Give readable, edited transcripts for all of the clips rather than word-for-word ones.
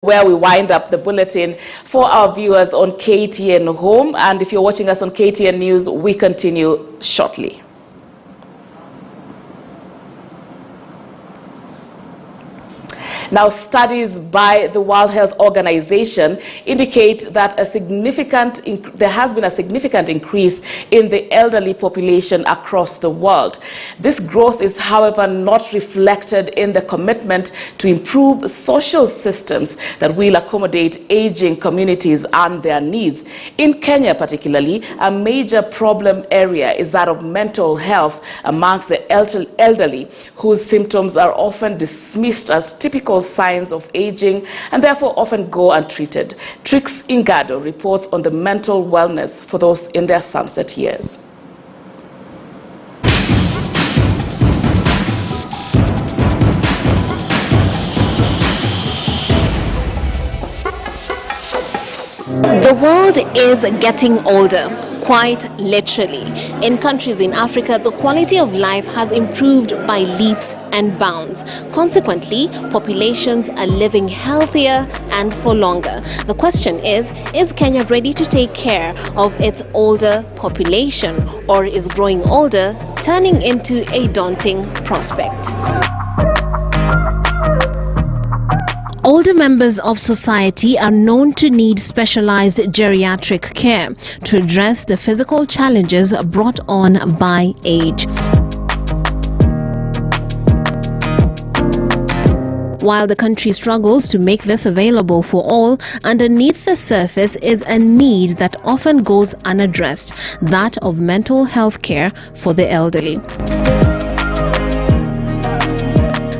Where we wind up the bulletin for our viewers on KTN Home. And if you're watching us on KTN News, we continue shortly. Now, studies by the World Health Organization indicate that there has been a significant increase in the elderly population across the world. This growth is, however, not reflected in the commitment to improve social systems that will accommodate aging communities and their needs. In Kenya particularly, a major problem area is that of mental health amongst the elderly, whose symptoms are often dismissed as typical signs of aging and therefore often go untreated. Trix Ingado reports on the mental wellness for those in their sunset years. The world is getting older. Quite literally. In countries in Africa, the quality of life has improved by leaps and bounds. Consequently, populations are living healthier and for longer. The question is Kenya ready to take care of its older population, or is growing older turning into a daunting prospect? Older members of society are known to need specialized geriatric care to address the physical challenges brought on by age. While the country struggles to make this available for all, underneath the surface is a need that often goes unaddressed, that of mental health care for the elderly.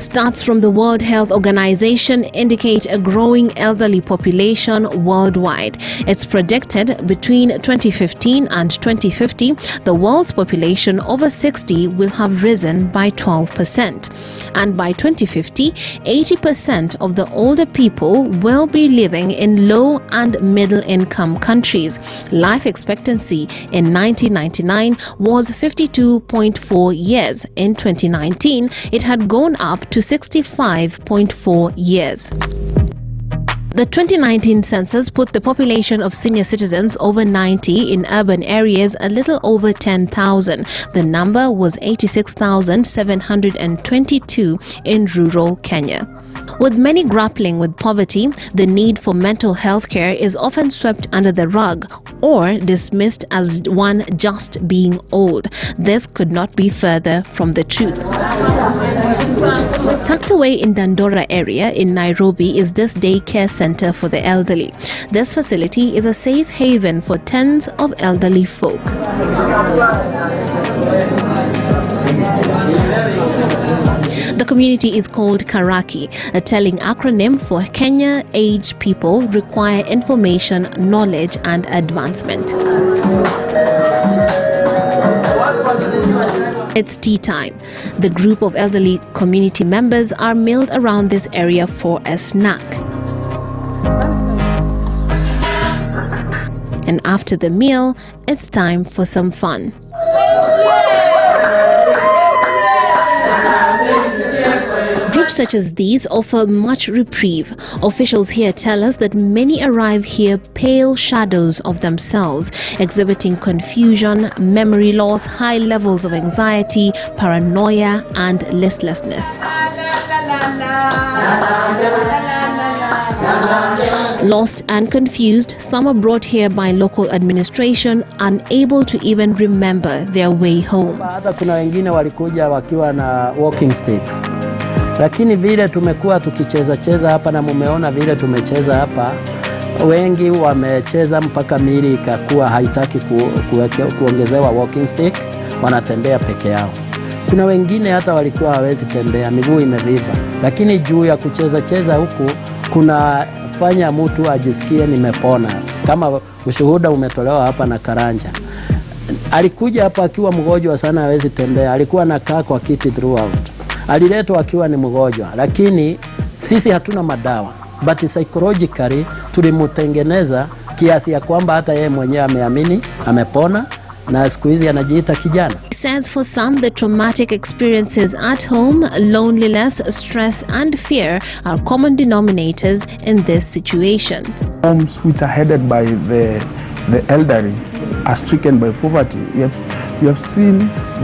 Stats from the World Health Organization indicate a growing elderly population worldwide. It's predicted between 2015 and 2050, the world's population over 60 will have risen by 12%. And by 2050, 80% of the older people will be living in low and middle income countries. Life expectancy in 1999 was 52.4 years. In 2019, it had gone up to 65.4 years. The 2019 census put the population of senior citizens over 90 in urban areas a little over 10,000. The number was 86,722 in rural Kenya. With many grappling with poverty, the need for mental health care is often swept under the rug or dismissed as one just being old. This could not be further from the truth. Tucked away in Dandora area in Nairobi is this daycare center for the elderly. This facility is a safe haven for tens of elderly folk. The community is called Karaki, a telling acronym for Kenya Aged People Require Information, Knowledge and Advancement. It's tea time. The group of elderly community members are milled around this area for a snack. And after the meal, it's time for some fun. Groups such as these offer much reprieve. Officials here tell us that many arrive here pale shadows of themselves, exhibiting confusion, memory loss, high levels of anxiety, paranoia, and listlessness. Lost and confused, some are brought here by local administration, unable to even remember their way home. Hata kuna wengine walikuja wakiwa na walking sticks. Lakini vile tumekuwa tukicheza hapa na mumeona vile tumecheza hapa, wengi wamecheza mpaka miili ikakuwa haitaki kuongezewa walking stick, wanatembea peke yao. Kuna wengine hata walikuwa hawezi tembea, miguu imevimba, lakini juu ya kucheza huku kuna fanya mtu ajisikie nimepona. Kama ushuhuda umetolewa hapa na Karanja. Alikuja hapa akiwa mgonjwa sana, hawezi tembea, alikuwa anakaa kwa kiti throughout. Aliletwa akiwa ni mgonjwa, lakini sisi hatuna madawa, but psychologically tulimutengeneza kiasi ya kwamba hata yeye mwenyewe ameamini amepona na siku hizi anajiita kijana. says for some, the traumatic experiences at home, loneliness, stress and fear are common denominators in this situation. Homes which are headed by the elderly are stricken by poverty. We have seen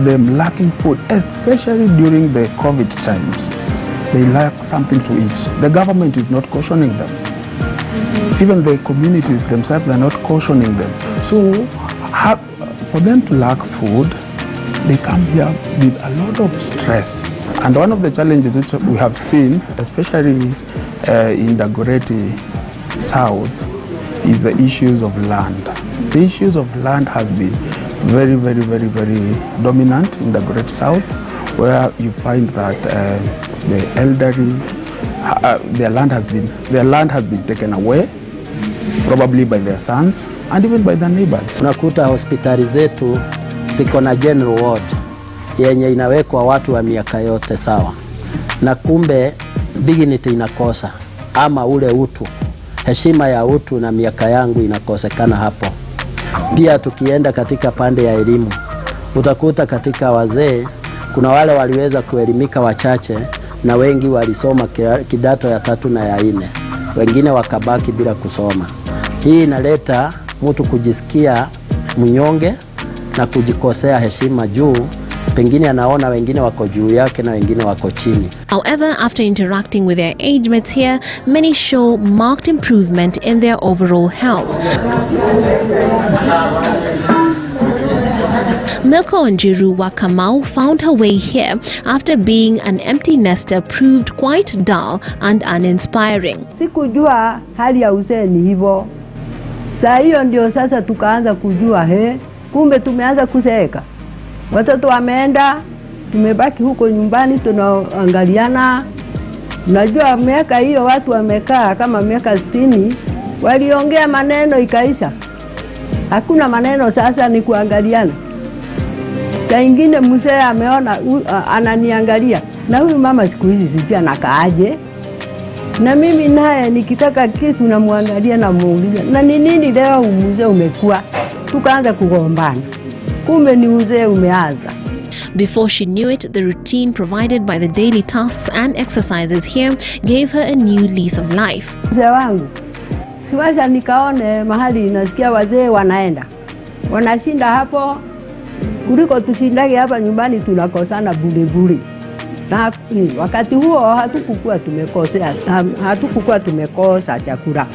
them lacking food, especially during the COVID times. They lack something to eat. The government is not cautioning them. Even the communities themselves are not cautioning them. So for them to lack food, they come here with a lot of stress. And one of the challenges which we have seen, especially in Dagoretti South, is the issues of land. The issues of land has been very, very, very, very dominant in Dagoretti South, where you find that the elderly, their land has been taken away, probably by their sons and even by their neighbors. Unakuta hospitali zetu ziko na general ward yenye inawekwa watu wa miaka yote sawa, na kumbe dignity inakosa, ama ule utu, heshima ya utu na miaka yangu inakosekana hapo. Pia tukienda katika pande ya elimu, utakuta katika wazee kuna wale waliweza kuelimika wachache, na wengi walisoma kidato ya 3 na ya 4, wengine wakabaki bila kusoma. Hii inaleta mtu kujisikia mnyonge na kujikosea heshima juu pengine anaona wengine wako juu yake na wengine wako chini. However, after interacting with their age mates here, many show marked improvement in their overall health. Milko Njiru wa Kamau found her way here after being an empty nester proved quite dull and uninspiring. Sikujua hali ya uzee ni hivyo. Saa hiyo ndio sasa tukaanza kujua kumbe tumeanza kuzeeka. Watoto wameenda, tumebaki huko nyumbani tunaangaliana. Unajua miaka hiyo watu wamekaa kama miaka 60, waliongea maneno ikaisha. Hakuna maneno sasa, ni kuangaliana. Saa ingine mzee ameona ananiangalia, na huyu mama siku hizi sijui anakaaje. Na mimi naye nikitaka kitu namwangalia na muuliza, na ni nini leo mzee umekuwa? Tukaanza kugombana. Kumbe ni uzee umeanza. Before she knew it, the routine provided by the daily tasks and exercises here gave her a new lease of life. Mzee wangu, siwasha nikaone mahali nasikia wazee wanaenda, wanashinda hapo, kuliko tushindage hapa nyumbani tunakosana bure. Na wakati huo hatukukuwa tumekosa chakula.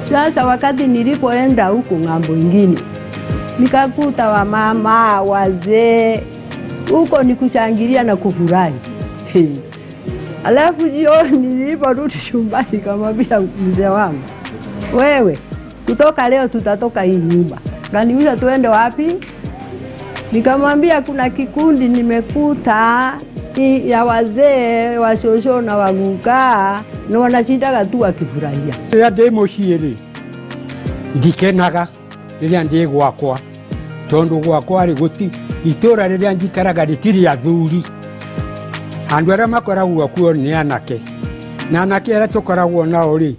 Sasa wakati nilipoenda huko ng'ambo ingine, nikakuta wa mama wazee huko ni kushangilia na kufurahi. Alafu jioni niliporudi nyumbani kamwambia mzee wangu, wewe kutoka leo tutatoka hii nyumba. Kaniuliza tuende wapi? Nikamwambia kuna kikundi nimekuta ya wazee wa shosho na waguka na wanashindaga tu wakifurahia. Ya demo hiere ndikenaga rĩrĩa ndĩ gwakwa, tondu gwakwa rĩ guti itora rĩrĩa njikaraga rĩtirĩ athuri. Andũ arĩa makoragwo kuo nĩ anake, na anake arĩa tũkoragwo nao rĩ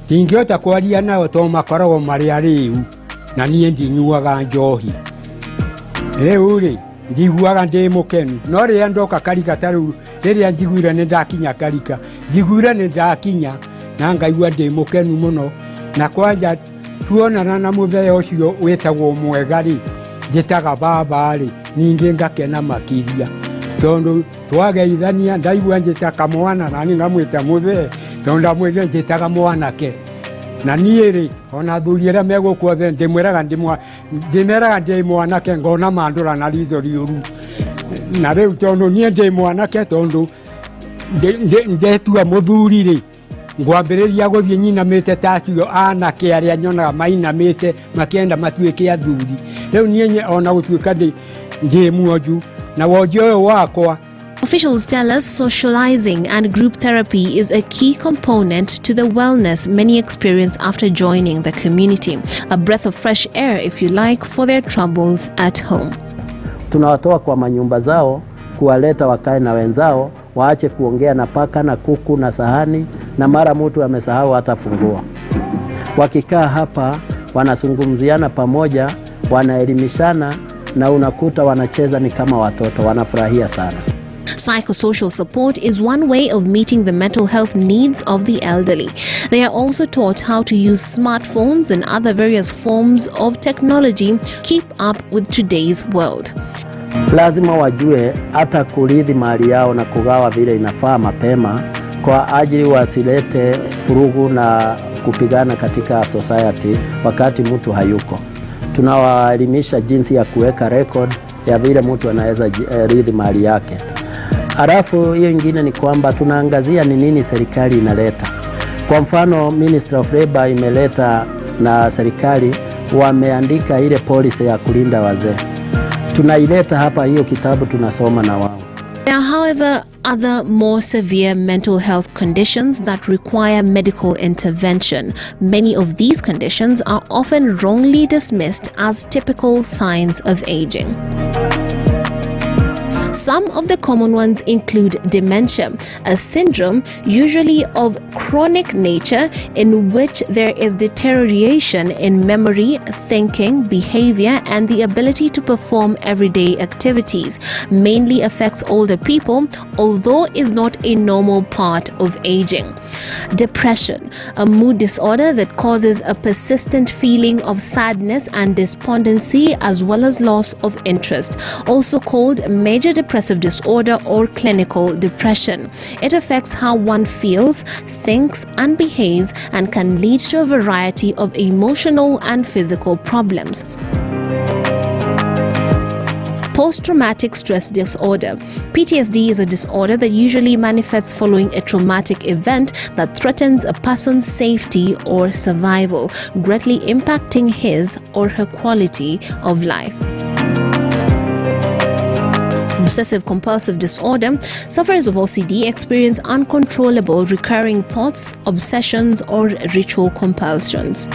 ndingĩhota kwaria nao tondũ makoragwo marĩ arĩu, na niĩ ndinyuaga njohi. Rĩu rĩ njiguaga ndĩ mũkenu, no rĩrĩa ndoka karika tarĩu rĩrĩa njiguire nĩ ndakinya karika, njiguire nĩ ndakinya na ngaigua ndĩ mũkenu mũno. Na kwanja tuonana na mũthee ũcio wĩtagwo mwega rĩ, njĩtaga baba rĩ, ningĩ ngakena makĩria tondũ twageithania, ndaigua njĩta kamwana na niĩ ngamwĩta mũthee tondũ ndamwĩrire njĩtaga mwanake. Na niĩ rĩ ona athuri arĩa megũkũ othe ndĩmeraga ndĩ mwanake, ngona mandũra na ritho rĩũru. Na rĩu tondũ niĩ ndĩ mwanake, tondũ ndetua mũthuri rĩ, ngwambĩrĩria gũthiĩ nyinamĩte ta acio anake arĩa nyonaga mainamĩte makĩenda matuĩke athuri. Rĩu niĩ ona gũtuĩka ndĩ mwonju na wonju ũyũ wakwa. Officials tell us socializing and group therapy is a key component to the wellness many experience after joining the community. A breath of fresh air, if you like, for their troubles at home. Tunawatoa kwa manyumba zao, kuwaleta wakae na wenzao, waache kuongea na paka na kuku na sahani, na mara mtu amesahau hata funguo. Wakikaa hapa wanazungumziana pamoja, wanaelimishana, na unakuta wanacheza ni kama watoto, wanafurahia sana. Psychosocial support is one way of meeting the mental health needs of the elderly. They are also taught how to use smartphones and other various forms of technology to keep up with today's world. Lazima wajue hata kurithi mali yao na kugawa vile inafaa mapema kwa ajili wasilete furugu na kupigana katika society wakati mtu hayuko. Tunawaelimisha jinsi ya kuweka record ya vile mtu anaweza rithi mali yake. Halafu hiyo ingine ni kwamba tunaangazia ni nini serikali inaleta. Kwa mfano Ministry of Labor imeleta na serikali wameandika ile policy ya kulinda wazee. Tunaileta hapa, hiyo kitabu tunasoma na wao. There are, however, other more severe mental health conditions that require medical intervention. Many of these conditions are often wrongly dismissed as typical signs of aging. Some of the common ones include dementia, a syndrome usually of chronic nature in which there is deterioration in memory, thinking, behavior, and the ability to perform everyday activities. Mainly affects older people, although is not a normal part of aging. Depression, a mood disorder that causes a persistent feeling of sadness and despondency as well as loss of interest, also called major depressive disorder or clinical depression. It affects how one feels, thinks, and behaves and can lead to a variety of emotional and physical problems. Post-traumatic stress disorder. PTSD is a disorder that usually manifests following a traumatic event that threatens a person's safety or survival, greatly impacting his or her quality of life. Obsessive-compulsive disorder. Sufferers of OCD experience uncontrollable recurring thoughts, obsessions, or ritual compulsions.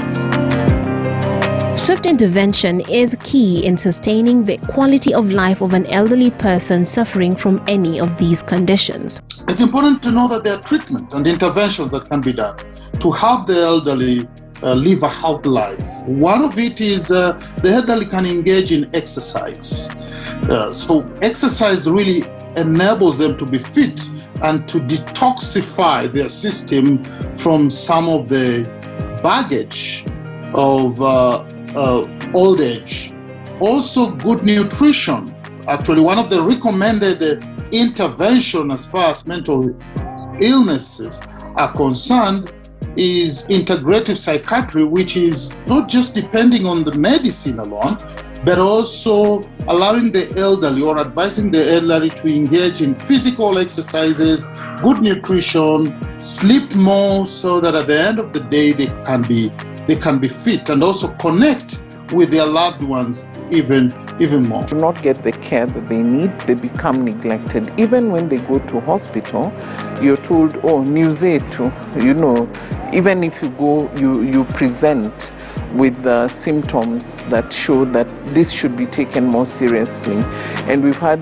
Swift intervention is key in sustaining the quality of life of an elderly person suffering from any of these conditions. It's important to know that there are treatment and interventions that can be done to help the elderly live a healthy life. One of it is the elderly can engage in exercise. So exercise really enables them to be fit and to detoxify their system from some of the baggage of old age. Also good nutrition. Actually, one of the recommended intervention as far as mental illnesses are concerned is integrative psychiatry, which is not just depending on the medicine alone, but also allowing the elderly or advising the elderly to engage in physical exercises, good nutrition, sleep more, so that at the end of the day they can be fit and also connect with their loved ones even more. Do not get the care that they need, they become neglected. Even when they go to hospital, you're told, oh, news 8, you know, even if you go, you present with symptoms that show that this should be taken more seriously. And we've had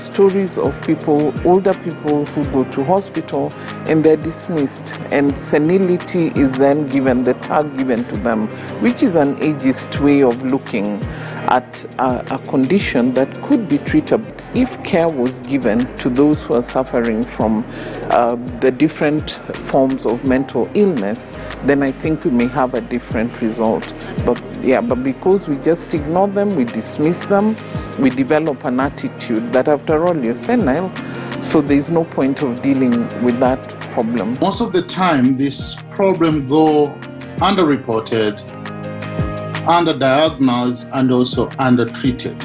stories of people, older people who go to hospital and they're dismissed, and senility is then given, the tag given to them, which is an ageist way of looking at a condition that could be treated if care was given to those who are suffering from the different forms of mental illness. Then I think we may have a different result. But because we just ignore them, we dismiss them, we develop an attitude that after all you're senile, so there's no point of dealing with that problem. Most of the time, this problem go underreported, underdiagnosed, and also undertreated.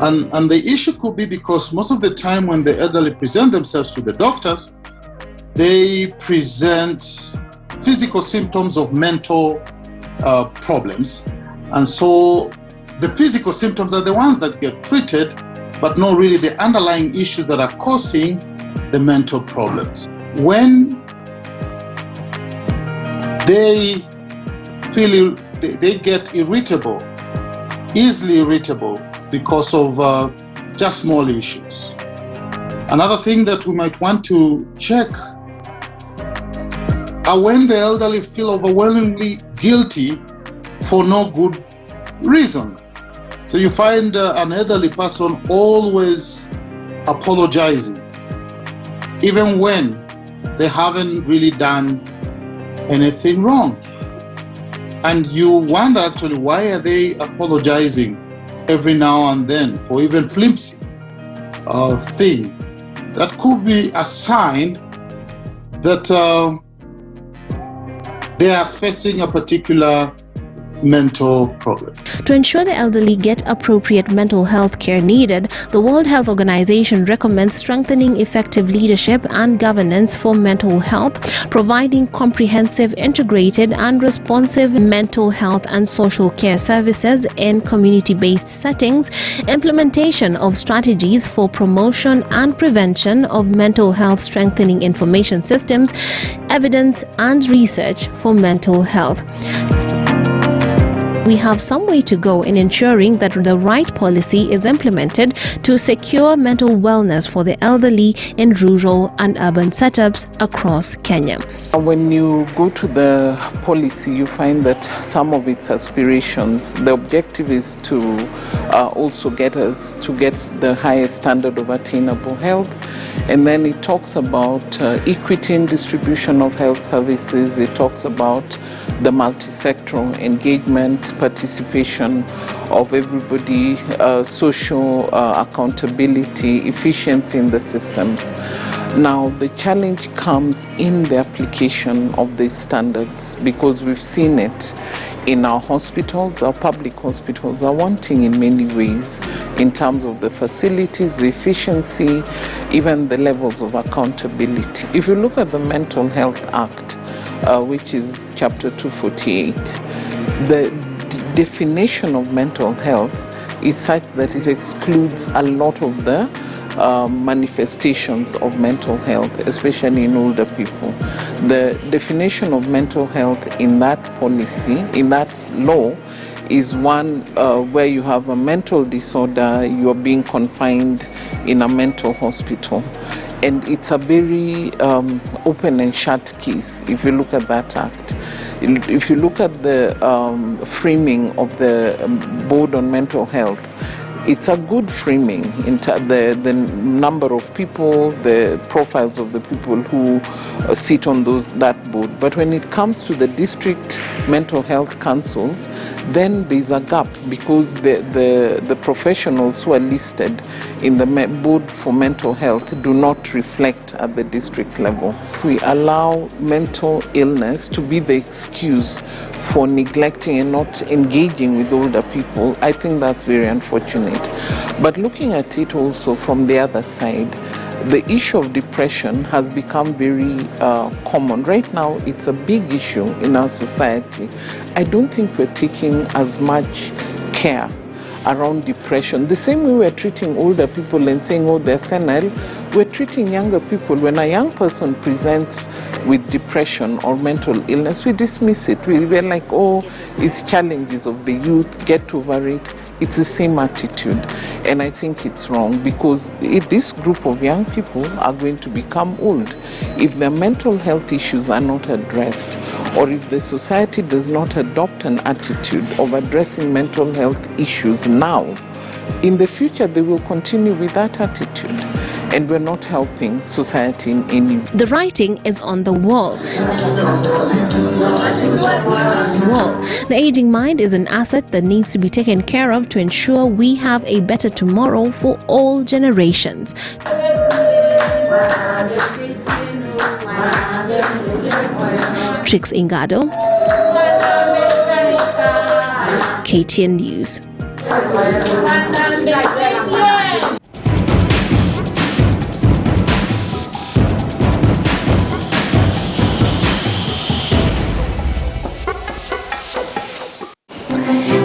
And the issue could be because most of the time when the elderly present themselves to the doctors, they present physical symptoms of mental problems. And so the physical symptoms are the ones that get treated, but not really the underlying issues that are causing the mental problems. When they feel they get irritable, easily irritable because of just small issues. Another thing that we might want to check are when the elderly feel overwhelmingly guilty for no good reason. So you find an elderly person always apologizing, even when they haven't really done anything wrong. And you wonder actually, why are they apologizing every now and then for even flimsy thing? That could be a sign that they are facing a particular mental problem. To ensure the elderly get appropriate mental health care needed, the World Health Organization recommends strengthening effective leadership and governance for mental health, providing comprehensive, integrated and responsive mental health and social care services in community-based settings, implementation of strategies for promotion and prevention of mental health, strengthening information systems, evidence and research for mental health. We have some way to go in ensuring that the right policy is implemented to secure mental wellness for the elderly in rural and urban setups across Kenya. When you go to the policy, you find that some of its aspirations, the objective is to also get us to get the highest standard of attainable health. And then it talks about equity in distribution of health services. It talks about the multi-sectoral engagement, participation of everybody, social accountability, efficiency in the systems. Now, the challenge comes in the application of these standards, because we've seen it in our hospitals. Our public hospitals are wanting in many ways in terms of the facilities, the efficiency, even the levels of accountability. If you look at the Mental Health Act, which is Chapter 248, the definition of mental health is such that it excludes a lot of the manifestations of mental health, especially in older people. The definition of mental health in that policy, in that law, is one where you have a mental disorder, you are being confined in a mental hospital. And it's a very open and shut case if you look at that act. If you look at the framing of the Board on Mental Health, it's a good framing in the number of people, the profiles of the people who sit on that board. But when it comes to the district mental health councils, then there's a gap, because the professionals who are listed in the board for mental health do not reflect at the district level. If we allow mental illness to be the excuse for neglecting and not engaging with older people, I think that's very unfortunate. But looking at it also from the other side, the issue of depression has become very common. Right now, it's a big issue in our society. I don't think we're taking as much care around depression. The same way we're treating older people and saying, oh, they're senile, we're treating younger people. When a young person presents with depression or mental illness, we dismiss it. We're like, oh, it's challenges of the youth, get over it. It's the same attitude. And I think it's wrong, because this group of young people are going to become old. If their mental health issues are not addressed, or if the society does not adopt an attitude of addressing mental health issues now, in the future they will continue with that attitude. And we're not helping society in any way. The writing is on the wall. The aging mind is an asset that needs to be taken care of to ensure we have a better tomorrow for all generations. Trix Ingado, KTN News.